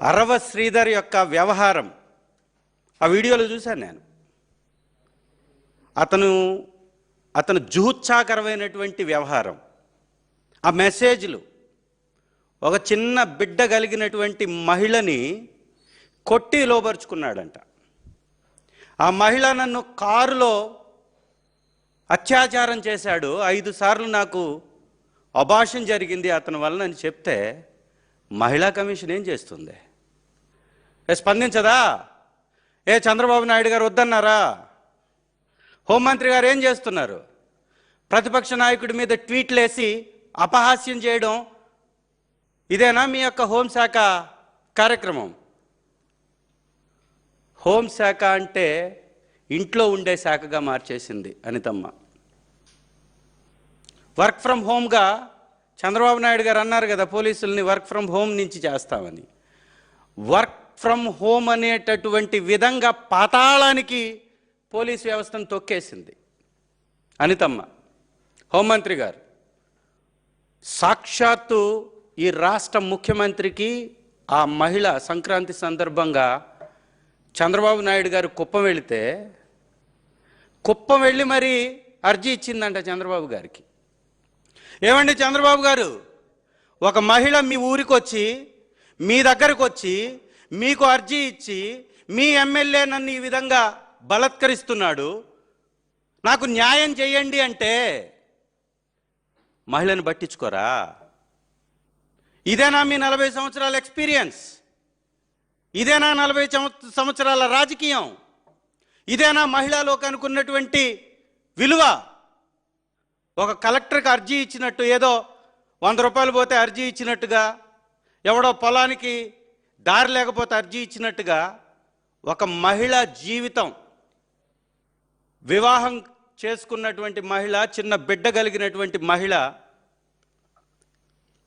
అరవ శ్రీధర్ యొక్క వ్యవహారం ఆ వీడియోలో చూశాను నేను. అతను జుహుత్సాకరమైనటువంటి వ్యవహారం. ఆ మెసేజ్లు ఒక చిన్న బిడ్డ కలిగినటువంటి మహిళని కొట్టి లోబరుచుకున్నాడంట. ఆ మహిళ నన్ను కారులో అత్యాచారం చేశాడు, 5 సార్లు నాకు అబార్షన్ జరిగింది అతని వలన అని చెప్తే మహిళా కమిషన్ ఏం చేస్తుంది? స్పందించదా? చంద్రబాబు నాయుడు గారు వద్దన్నారా? హోంమంత్రి గారు ఏం చేస్తున్నారు? ప్రతిపక్ష నాయకుడి మీద ట్వీట్లు వేసి అపహాస్యం చేయడం, ఇదేనా మీ యొక్క హోంశాఖ కార్యక్రమం? హోంశాఖ అంటే ఇంట్లో ఉండే శాఖగా మార్చేసింది అనితమ్మ. వర్క్ ఫ్రమ్ హోమ్గా చంద్రబాబు నాయుడు గారు అన్నారు కదా, పోలీసుల్ని వర్క్ ఫ్రమ్ హోమ్ నుంచి చేస్తామని. వర్క్ ఫ్రమ్ హోమ్ అనేటటువంటి విధంగా పాతాళానికి పోలీస్ వ్యవస్థను తొక్కేసింది అనితమ్మ. హోంమంత్రి గారు సాక్షాత్తు ఈ రాష్ట్ర ముఖ్యమంత్రికి ఆ మహిళ సంక్రాంతి సందర్భంగా చంద్రబాబు నాయుడు గారు కుప్పం వెళ్ళి మరి అర్జీ ఇచ్చిందంట చంద్రబాబు గారికి. ఏమండి చంద్రబాబు గారు, ఒక మహిళ మీ ఊరికి వచ్చి, మీ దగ్గరకు వచ్చి, మీకు అర్జీ ఇచ్చి, మీ ఎమ్మెల్యే నన్ను ఈ విధంగా బలత్కరిస్తున్నాడు, నాకు న్యాయం చేయండి అంటే మహిళను పట్టించుకోరా? ఇదేనా మీ 40 సంవత్సరాల ఎక్స్పీరియన్స్? ఇదేనా 40 సంవత్సరాల రాజకీయం? ఇదేనా మహిళా లోకానికి ఉన్నటువంటి విలువ? ఒక కలెక్టర్కి అర్జీ ఇచ్చినట్టు, ఏదో 100 రూపాయలు పోతే అర్జీ ఇచ్చినట్టుగా, ఎవడో పొలానికి దారి లేకపోతే అర్జీ ఇచ్చినట్టుగా, ఒక మహిళ జీవితం, వివాహం చేసుకున్నటువంటి మహిళ, చిన్న బిడ్డ కలిగినటువంటి మహిళ,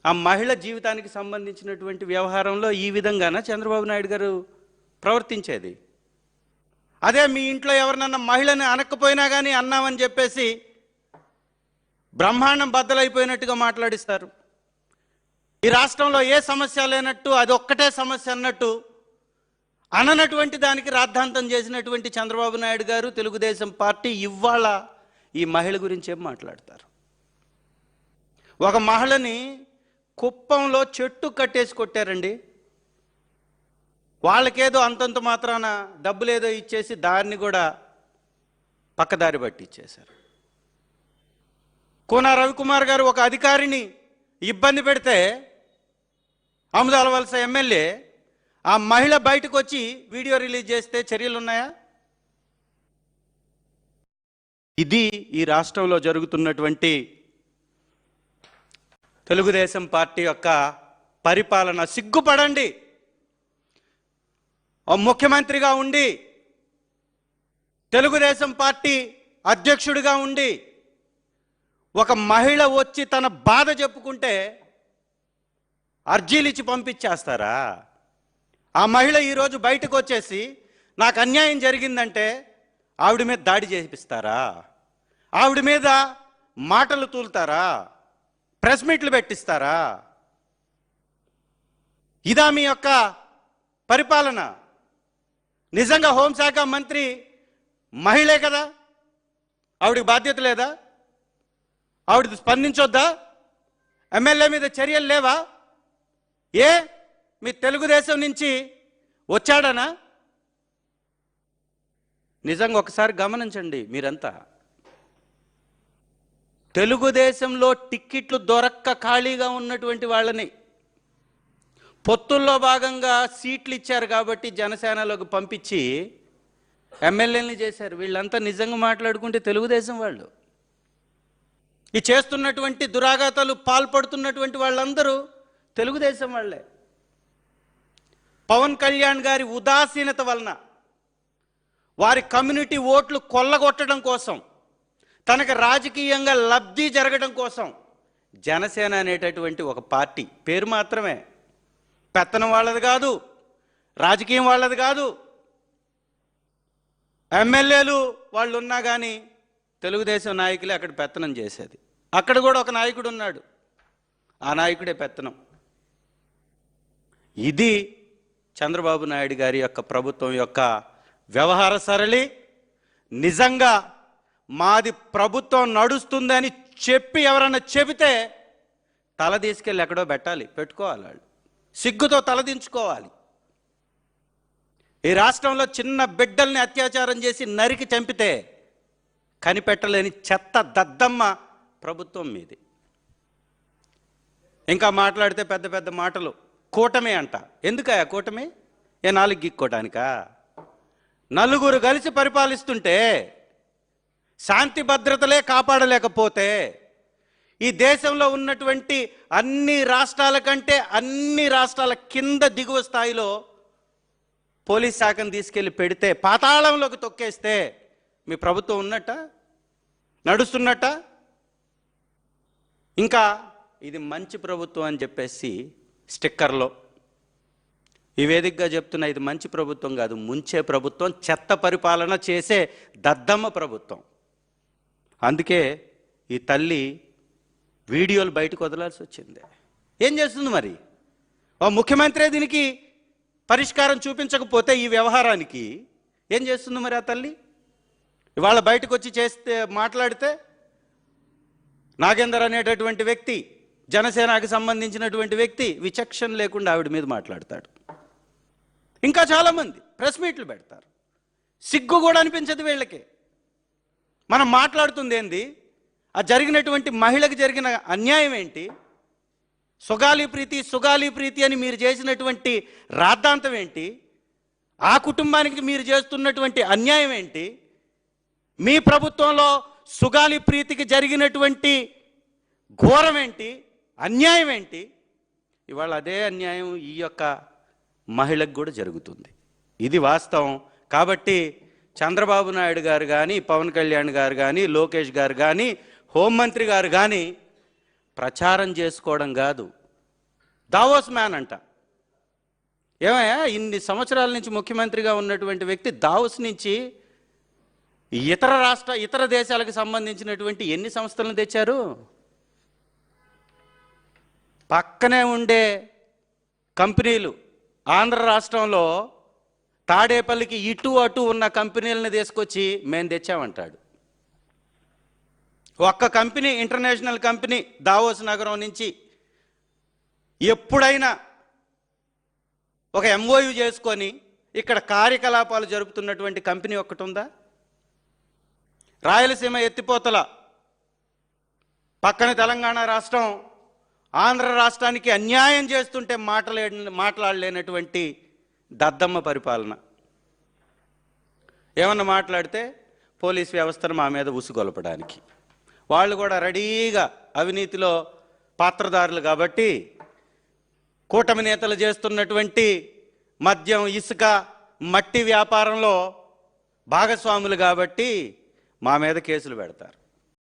ఆ మహిళ జీవితానికి సంబంధించినటువంటి వ్యవహారంలో ఈ విధంగానా చంద్రబాబు నాయుడు గారు ప్రవర్తించేది? అదే మీ ఇంట్లో ఎవరినన్నా మహిళని అనకపోయినా కానీ అన్నామని చెప్పేసి బ్రహ్మాండం బద్దలైపోయినట్టుగా మాట్లాడిస్తారు. ఈ రాష్ట్రంలో ఏ సమస్య లేనట్టు, అది ఒక్కటే సమస్య అన్నట్టు అననటువంటి దానికి రాద్ధాంతం చేసినటువంటి చంద్రబాబు నాయుడు గారు, తెలుగుదేశం పార్టీ ఇవాళ ఈ మహిళ గురించి ఏం మాట్లాడతారు? ఒక మహిళని కుప్పంలో చెట్టు కట్టేసి కొట్టారండి. వాళ్ళకేదో అంతంత మాత్రాన డబ్బులేదో ఇచ్చేసి దాన్ని కూడా పక్కదారి బట్టి ఇచ్చేశారు. కోన రవికుమార్ గారు ఒక అధికారిని ఇబ్బంది పెడితే ఆముదాల వలస ఎమ్మెల్యే ఆ మహిళ బయటకు వచ్చి వీడియో రిలీజ్ చేస్తే చర్యలు ఉన్నాయా? ఇది ఈ రాష్ట్రంలో జరుగుతున్నటువంటి తెలుగుదేశం పార్టీ యొక్క పరిపాలన. సిగ్గుపడండి. ముఖ్యమంత్రిగా ఉండి, తెలుగుదేశం పార్టీ అధ్యక్షుడిగా ఉండి, ఒక మహిళ వచ్చి తన బాధ చెప్పుకుంటే అర్జీలు ఇచ్చి పంపించేస్తారా? ఆ మహిళ ఈరోజు బయటకు వచ్చేసి నాకు అన్యాయం జరిగిందంటే ఆవిడ మీద దాడి చేపిస్తారా? ఆవిడ మీద మాటలు తూలుతారా? ప్రెస్ మీట్లు పెట్టిస్తారా? ఇదా మీ యొక్క పరిపాలన? నిజంగా హోంశాఖ మంత్రి మహిళే కదా, ఆవిడకి బాధ్యత లేదా? ఆవిడ స్పందించొద్దా? ఎమ్మెల్యే మీద చర్యలు లేవా? మీ తెలుగుదేశం నుంచి వచ్చాడనా? నిజంగా ఒకసారి గమనించండి మీరంతా. తెలుగుదేశంలో టిక్కెట్లు దొరక్క ఖాళీగా ఉన్నటువంటి వాళ్ళని పొత్తుల్లో భాగంగా సీట్లు ఇచ్చారు కాబట్టి జనసేనలోకి పంపించి ఎమ్మెల్యేలని చేశారు. వీళ్ళంతా నిజంగా మాట్లాడుకుంటే తెలుగుదేశం వాళ్ళు. ఈ చేస్తున్నటువంటి దురాఘాతాలు పాల్పడుతున్నటువంటి వాళ్ళందరూ తెలుగుదేశం వాళ్ళే. పవన్ కళ్యాణ్ గారి ఉదాసీనత వలన, వారి కమ్యూనిటీ ఓట్లు కొల్లగొట్టడం కోసం, తనకు రాజకీయంగా లబ్ధి జరగడం కోసం జనసేన అనేటటువంటి ఒక పార్టీ, పేరు మాత్రమే, పెత్తనం వాళ్ళది కాదు, రాజకీయం వాళ్ళది కాదు. ఎమ్మెల్యేలు వాళ్ళు ఉన్నా కానీ తెలుగుదేశం నాయకులే అక్కడ పెత్తనం చేసేది. అక్కడ కూడా ఒక నాయకుడు ఉన్నాడు, ఆ నాయకుడే పెత్తనం. ఇది చంద్రబాబు నాయుడు గారి యొక్క ప్రభుత్వం యొక్క వ్యవహార సరళి నిజంగా మాది ప్రభుత్వం నడుస్తుందని చెప్పి ఎవరన్నా చెబితే తల తీసుకెళ్ళి ఎక్కడో పెట్టుకోవాలి వాళ్ళు, సిగ్గుతో తలదించుకోవాలి. ఈ రాష్ట్రంలో చిన్న బిడ్డల్ని అత్యాచారం చేసి నరికి చంపితే కనిపెట్టలేని చెత్త దద్దమ్మ ప్రభుత్వం మీది. ఇంకా మాట్లాడితే పెద్ద పెద్ద మాటలు. కూటమి అంట. ఎందుకయ్యా కూటమి? ఏ నాలుగు గిక్కోటానికా? నలుగురు కలిసి పరిపాలిస్తుంటే శాంతి భద్రతలే కాపాడలేకపోతే ఈ దేశంలో ఉన్నటువంటి అన్ని రాష్ట్రాల కంటే అన్ని రాష్ట్రాల కింద దిగువ స్థాయిలో పోలీస్ శాఖను తీసుకెళ్ళి పెడితే, పాతాళంలోకి తొక్కేస్తే మీ ప్రభుత్వం ఉన్నట్ట, నడుస్తున్నట్ట? ఇంకా ఇది మంచి ప్రభుత్వం అని చెప్పేసి స్టిక్కర్లో ఈ వేదికగా చెప్తున్నా, ఇది మంచి ప్రభుత్వం కాదు, ముంచే ప్రభుత్వం, చెత్త పరిపాలన చేసే దద్దమ్మ ప్రభుత్వం. అందుకే ఈ తల్లి వీడియోలు బయటకు వదలాల్సి వచ్చింది. ఏం చేస్తుంది మరి? ఓ ముఖ్యమంత్రి దీనికి పరిష్కారం చూపించకపోతే ఈ వ్యవహారానికి ఏం చేస్తుంది మరి ఆ తల్లి? ఇవాళ బయటకు వచ్చి మాట్లాడితే నాగేందర్ అనేటటువంటి వ్యక్తి, జనసేనకు సంబంధించినటువంటి వ్యక్తి, విచక్షణ లేకుండా ఆవిడ మీద మాట్లాడతాడు. ఇంకా చాలామంది ప్రెస్ మీట్లు పెడతారు. సిగ్గు కూడా అనిపించదు వీళ్ళకి. మనం మాట్లాడుతుంది ఏంది? ఆ జరిగినటువంటి మహిళకు జరిగిన అన్యాయం ఏంటి? సుగాలి ప్రీతి అని మీరు చేసినటువంటి రాద్ధాంతం ఏంటి? ఆ కుటుంబానికి మీరు చేస్తున్నటువంటి అన్యాయం ఏంటి? మీ ప్రభుత్వంలో సుగాలి ప్రీతికి జరిగినటువంటి ఘోరం ఏంటి? అన్యాయం ఏంటి? ఇవాళ అదే అన్యాయం ఈ యొక్క మహిళకు కూడా జరుగుతుంది. ఇది వాస్తవం. కాబట్టి చంద్రబాబు నాయుడు గారు కానీ, పవన్ కళ్యాణ్ గారు కానీ, లోకేష్ గారు కానీ, హోంమంత్రి గారు కానీ ప్రచారం చేసుకోవడం కాదు, దావోస్ మ్యాన్ అంట. ఏమయ్యా, ఇన్ని సంవత్సరాల నుంచి ముఖ్యమంత్రిగా ఉన్నటువంటి వ్యక్తి దావోస్ నుంచి ఇతర దేశాలకు సంబంధించినటువంటి ఎన్ని సంస్థలను తెచ్చారు? పక్కనే ఉండే కంపెనీలు, ఆంధ్ర రాష్ట్రంలో తాడేపల్లికి ఇటు అటు ఉన్న కంపెనీలను తీసుకొచ్చి మేము తెచ్చామంటాడు. ఒక్క కంపెనీ, ఇంటర్నేషనల్ కంపెనీ దావోస్ నగరం నుంచి ఎప్పుడైనా ఒక ఎంఓయూ చేసుకొని ఇక్కడ కార్యకలాపాలు జరుపుతున్నటువంటి కంపెనీ ఒక్కటి ఉందా? రాయలసీమ ఎత్తిపోతల పక్కన తెలంగాణ రాష్ట్రం ఆంధ్ర రాష్ట్రానికి అన్యాయం చేస్తుంటే మాట్లాడలేనటువంటి దద్దమ్మ పరిపాలన. ఏమన్నా మాట్లాడితే పోలీస్ వ్యవస్థను మా మీద ఉసుగొలపడానికి. వాళ్ళు కూడా రెడీగా అవినీతిలో పాత్రదారులు కాబట్టి, కూటమి నేతలు చేస్తున్నటువంటి మద్యం, ఇసుక, మట్టి వ్యాపారంలో భాగస్వాములు కాబట్టి మా మీద కేసులు పెడతారు.